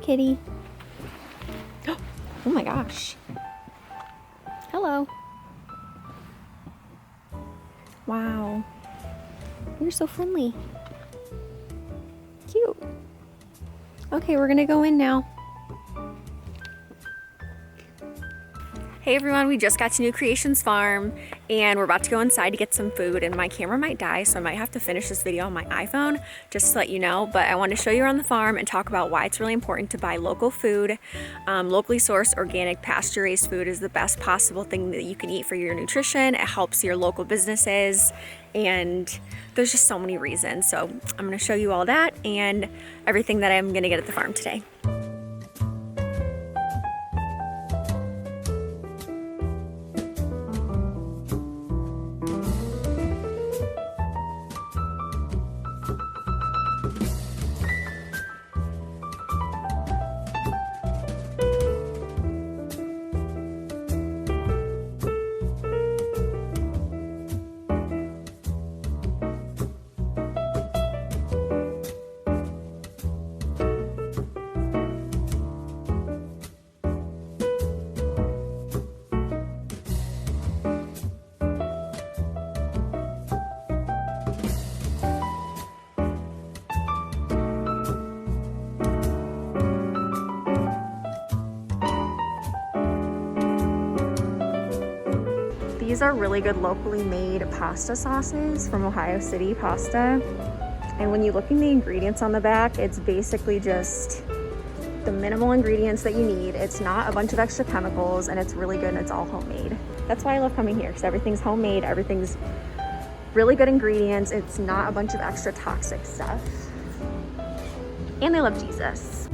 kitty. Oh my gosh. Hello. Wow. You're so friendly. Cute. Okay, we're gonna go in now. Hey everyone, we just got to New Creations Farm and we're about to go inside to get some food, and my camera might die, so I might have to finish this video on my iPhone just to let you know. But I want to show you around the farm and talk about why it's really important to buy local food. Locally sourced, organic, pasture-raised food is the best possible thing that you can eat for your nutrition. It helps your local businesses, and there's just so many reasons. So I'm going to show you all that and everything that I'm going to get at the farm today. These are really good locally made pasta sauces from Ohio City Pasta. And when you look in the ingredients on the back, it's basically just the minimal ingredients that you need. It's not a bunch of extra chemicals, and it's really good, and it's all homemade. That's why I love coming here, because everything's homemade, everything's really good ingredients. It's not a bunch of extra toxic stuff. And they love Jesus.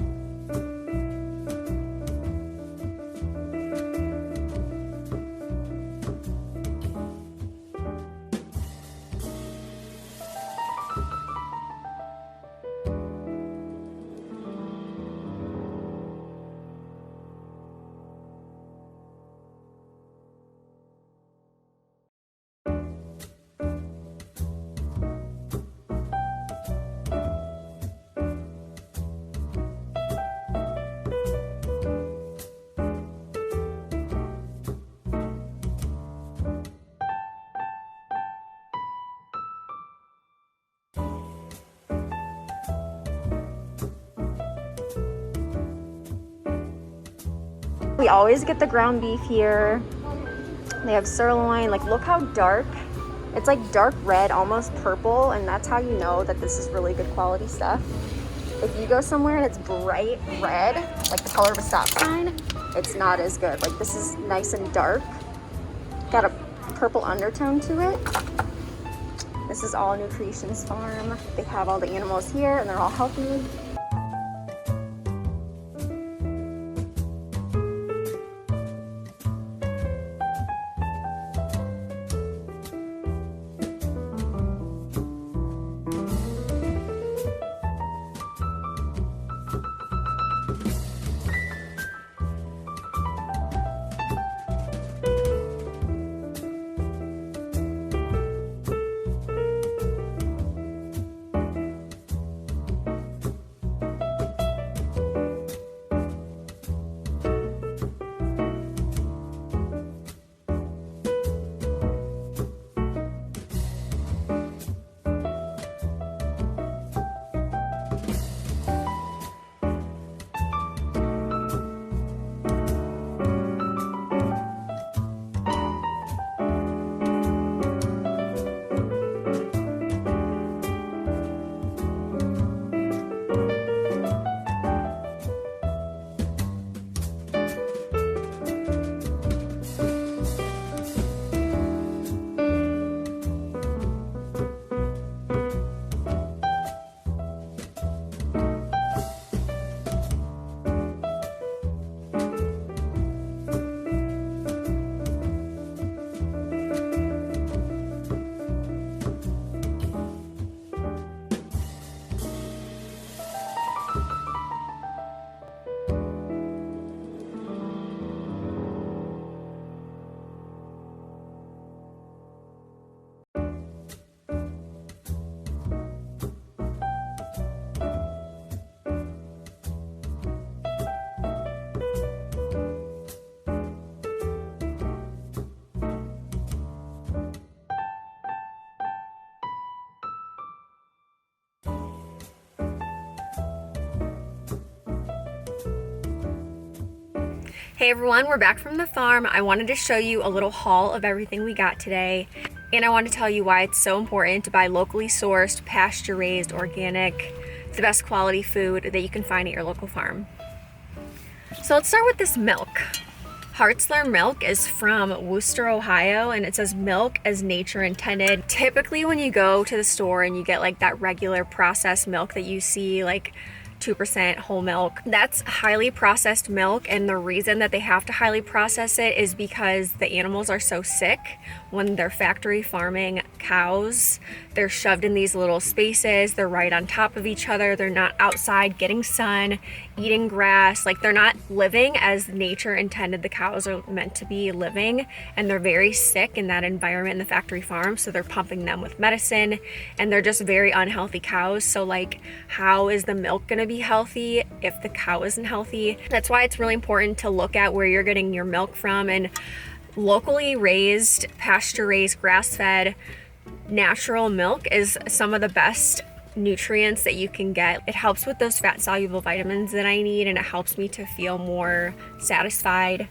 We always get the ground beef here. They have sirloin. Like, look how dark. It's like dark red, almost purple, and that's how you know that this is really good quality stuff. If you go somewhere and it's bright red, like the color of a stop sign, it's not as good. Like, this is nice and dark. Got a purple undertone to it. This is all New Creations Farm. They have all the animals here and they're all healthy. Hey everyone, we're back from the farm. I wanted to show you a little haul of everything we got today. And I want to tell you why it's so important to buy locally sourced, pasture-raised, organic, the best quality food that you can find at your local farm. So let's start with this milk. Hartzler milk is from Worcester, Ohio, and it says milk as nature intended. Typically when you go to the store and you get like that regular processed milk that you see, like 2% whole milk, that's highly processed milk, and the reason that they have to highly process it is because the animals are so sick when they're factory farming cows. They're shoved in these little spaces, they're right on top of each other, they're not outside getting sun, eating grass, like they're not living as nature intended the cows are meant to be living, and they're very sick in that environment in the factory farm, so they're pumping them with medicine, and they're just very unhealthy cows. So like, how is the milk gonna be healthy if the cow isn't healthy? That's why it's really important to look at where you're getting your milk from, and locally raised, pasture raised, grass-fed, natural milk is some of the best nutrients that you can get. It helps with those fat soluble vitamins that I need, and it helps me to feel more satisfied.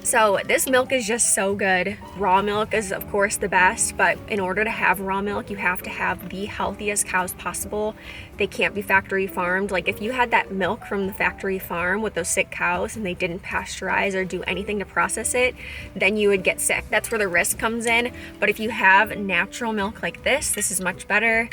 So this milk is just so good. Raw milk is of course the best, but in order to have raw milk, you have to have the healthiest cows possible. They can't be factory farmed. Like if you had that milk from the factory farm with those sick cows and they didn't pasteurize or do anything to process it, then you would get sick. That's where the risk comes in. But if you have natural milk like this is much better.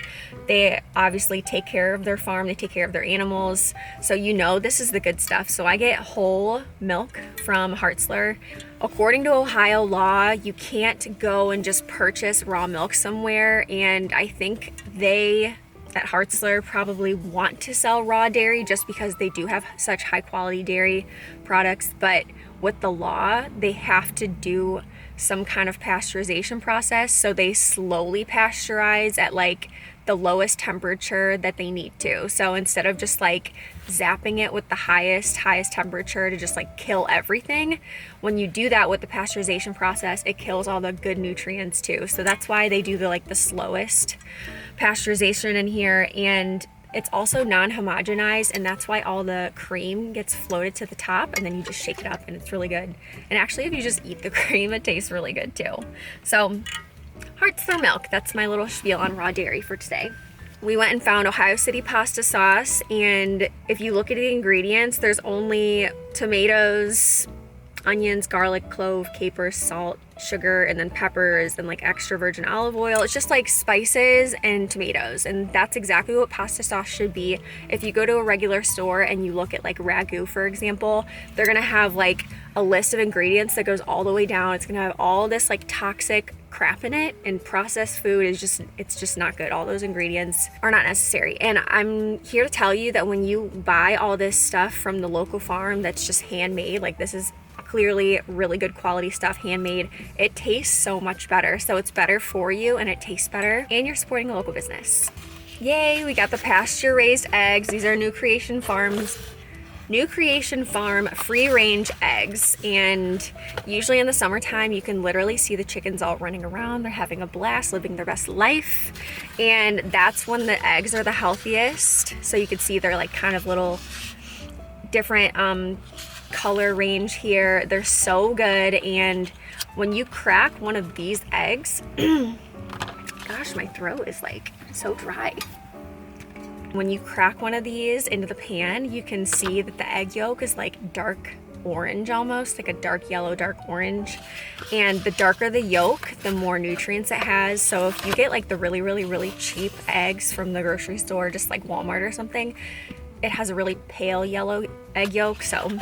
They obviously take care of their farm, they take care of their animals, so you know this is the good stuff. So I get whole milk from Hartzler. According to Ohio law, you can't go and just purchase raw milk somewhere, and I think they at Hartzler probably want to sell raw dairy just because they do have such high quality dairy products, but with the law, they have to do some kind of pasteurization process, so they slowly pasteurize at like the lowest temperature that they need to. So instead of just like zapping it with the highest temperature to just like kill everything, when you do that with the pasteurization process, it kills all the good nutrients too. So that's why they do the slowest pasteurization in here, and it's also non-homogenized, and that's why all the cream gets floated to the top, and then you just shake it up and it's really good. And actually if you just eat the cream, it tastes really good too. So Hartzler milk, that's my little spiel on raw dairy for today. We went and found Ohio City pasta sauce, and if you look at the ingredients, there's only tomatoes, onions, garlic, clove, capers, salt, sugar, and then peppers, and like extra virgin olive oil. It's just like spices and tomatoes, and that's exactly what pasta sauce should be. If you go to a regular store and you look at like ragu, for example, they're gonna have like a list of ingredients that goes all the way down. It's gonna have all this like toxic crap in it, and processed food is just not good. All those ingredients are not necessary, and I'm here to tell you that when you buy all this stuff from the local farm that's just handmade, like this is clearly really good quality stuff, handmade, it tastes so much better. So it's better for you and it tastes better, and you're supporting a local business. Yay, we got the pasture raised eggs. These are New Creation Farm free range eggs, and usually in the summertime you can literally see the chickens all running around. They're having a blast, living their best life, and that's when the eggs are the healthiest. So you can see they're like kind of little different color range here. They're so good, and when you crack one of these eggs, gosh, my throat is like so dry. When you crack one of these into the pan, you can see that the egg yolk is like dark orange, almost like a dark yellow, dark orange. And the darker the yolk, the more nutrients it has. So if you get like the really cheap eggs from the grocery store, just like Walmart or something, it has a really pale yellow egg yolk. So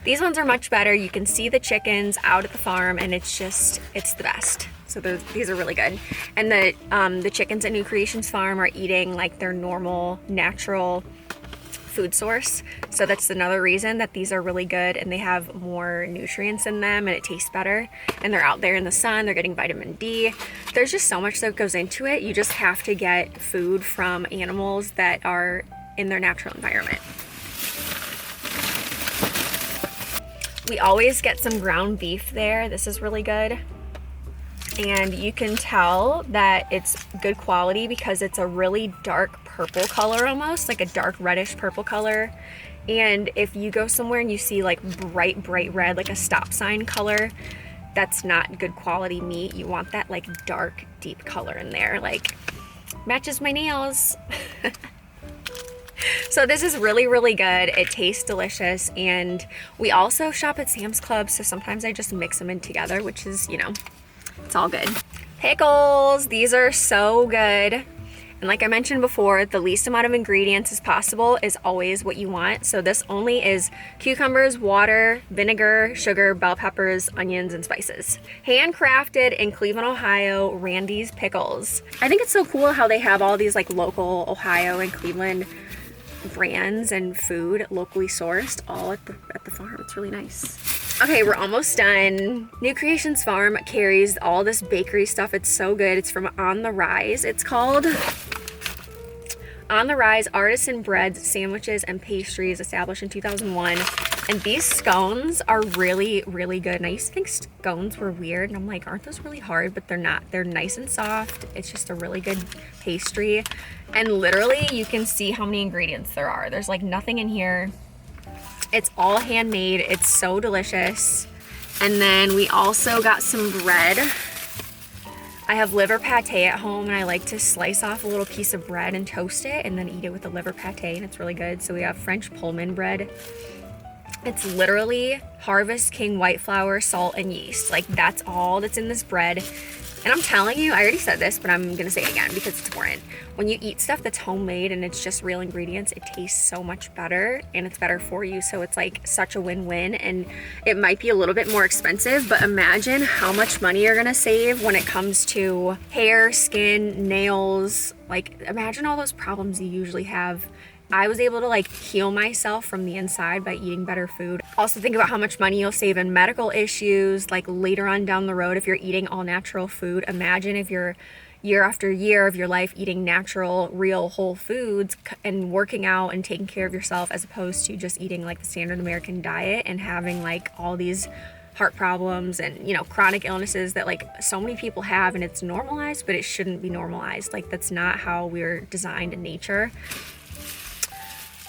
these ones are much better. You can see the chickens out at the farm, and it's the best. So these are really good. And the chickens at New Creations Farm are eating like their normal, natural food source. So that's another reason that these are really good, and they have more nutrients in them, and it tastes better. And they're out there in the sun, they're getting vitamin D. There's just so much that goes into it. You just have to get food from animals that are in their natural environment. We always get some ground beef there. This is really good. And you can tell that it's good quality because it's a really dark purple color, almost like a dark reddish purple color. And if you go somewhere and you see like bright red, like a stop sign color, that's not good quality meat. You want that like dark, deep color in there, like matches my nails. So this is really good. It tastes delicious, and we also shop at Sam's Club, so sometimes I just mix them in together, which is, you know, it's all good. Pickles, these are so good. And like I mentioned before, the least amount of ingredients as possible is always what you want. So this only is cucumbers, water, vinegar, sugar, bell peppers, onions, and spices. Handcrafted in Cleveland, Ohio, Randy's Pickles. I think it's so cool how they have all these like local Ohio and Cleveland brands and food locally sourced all at the farm. It's really nice. Okay, we're almost done. New Creations Farm carries all this bakery stuff. It's so good. It's from On the Rise. It's called On the Rise Artisan Breads, Sandwiches, and Pastries, established in 2001. And these scones are really good. And I used to think scones were weird, and I'm like, aren't those really hard? But they're not. They're nice and soft. It's just a really good pastry. And literally, you can see how many ingredients there are. There's like nothing in here. It's all handmade. It's so delicious. And then we also got some bread. I have liver pate at home, and I like to slice off a little piece of bread and toast it and then eat it with the liver pate, and it's really good. So we have French Pullman bread. It's literally Harvest King white flour, salt, and yeast. Like, that's all that's in this bread. And I'm telling you, I already said this, but I'm gonna say it again because it's important. When you eat stuff that's homemade and it's just real ingredients, it tastes so much better, and it's better for you. So it's like such a win-win, and it might be a little bit more expensive, but imagine how much money you're gonna save when it comes to hair, skin, nails. Like, imagine all those problems you usually have. I was able to like heal myself from the inside by eating better food. Also think about how much money you'll save in medical issues, like later on down the road if you're eating all natural food. Imagine if you're year after year of your life eating natural, real, whole foods and working out and taking care of yourself, as opposed to just eating like the standard American diet and having like all these heart problems and, you know, chronic illnesses that like so many people have, and it's normalized, but it shouldn't be normalized. Like, that's not how we're designed in nature.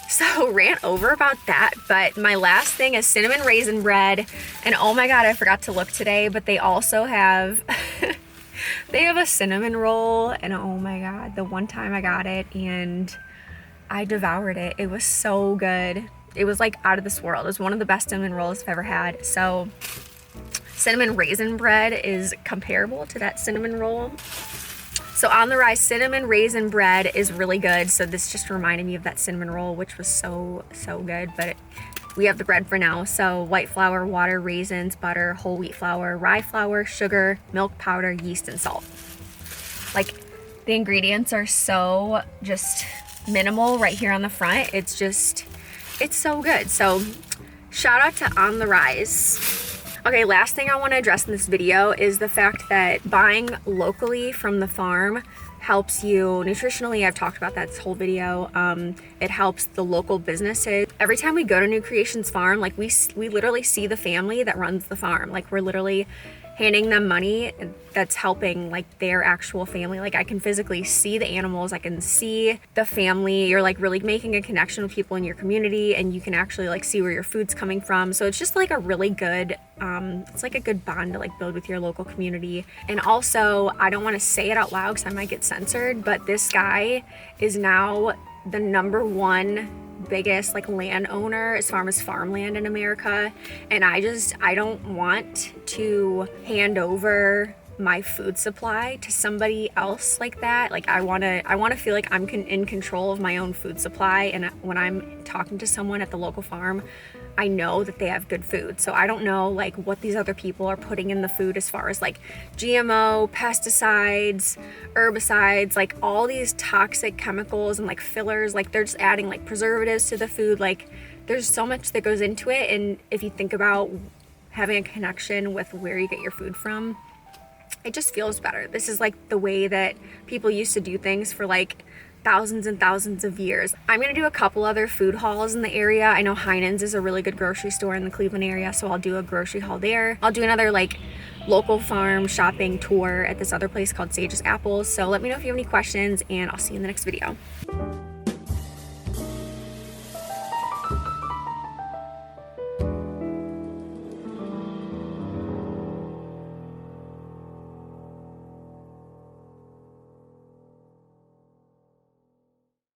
So rant over about that, but my last thing is cinnamon raisin bread. And oh my god, I forgot to look today, but they also have they have a cinnamon roll, and oh my god, the one time I got it and I devoured it. It was so good. It was like out of this world. It was one of the best cinnamon rolls I've ever had. So cinnamon raisin bread is comparable to that cinnamon roll. So On the Rise cinnamon raisin bread is really good. So this just reminded me of that cinnamon roll, which was so good. But we have the bread for now. So white flour, water, raisins, butter, whole wheat flour, rye flour, sugar, milk powder, yeast, and salt. Like, the ingredients are so just minimal right here on the front. It's so good. So shout out to On the Rise. Okay, last thing I want to address in this video is the fact that buying locally from the farm helps you nutritionally. I've talked about that this whole video. It helps the local businesses. Every time we go to New Creations Farm, like we literally see the family that runs the farm. Like, we're literally handing them money that's helping like their actual family. Like, I can physically see the animals, I can see the family. You're like really making a connection with people in your community, and you can actually like see where your food's coming from. So it's just like a really good it's like a good bond to like build with your local community. And also, I don't want to say it out loud because I might get censored, but this guy is now the #1 biggest like landowner as far as farmland in America. And I don't want to hand over my food supply to somebody else like that. Like, I want to feel like I'm in control of my own food supply, and when I'm talking to someone at the local farm, I know that they have good food. So I don't know like what these other people are putting in the food as far as like GMO, pesticides, herbicides, like all these toxic chemicals and like fillers. Like, they're just adding like preservatives to the food. Like, there's so much that goes into it. And if you think about having a connection with where you get your food from, it just feels better. This is like the way that people used to do things for like thousands and thousands of years. I'm gonna do a couple other food hauls in the area. I know Heinen's is a really good grocery store in the Cleveland area, so I'll do a grocery haul there. I'll do another like local farm shopping tour at this other place called Sage's Apples. So let me know if you have any questions, and I'll see you in the next video.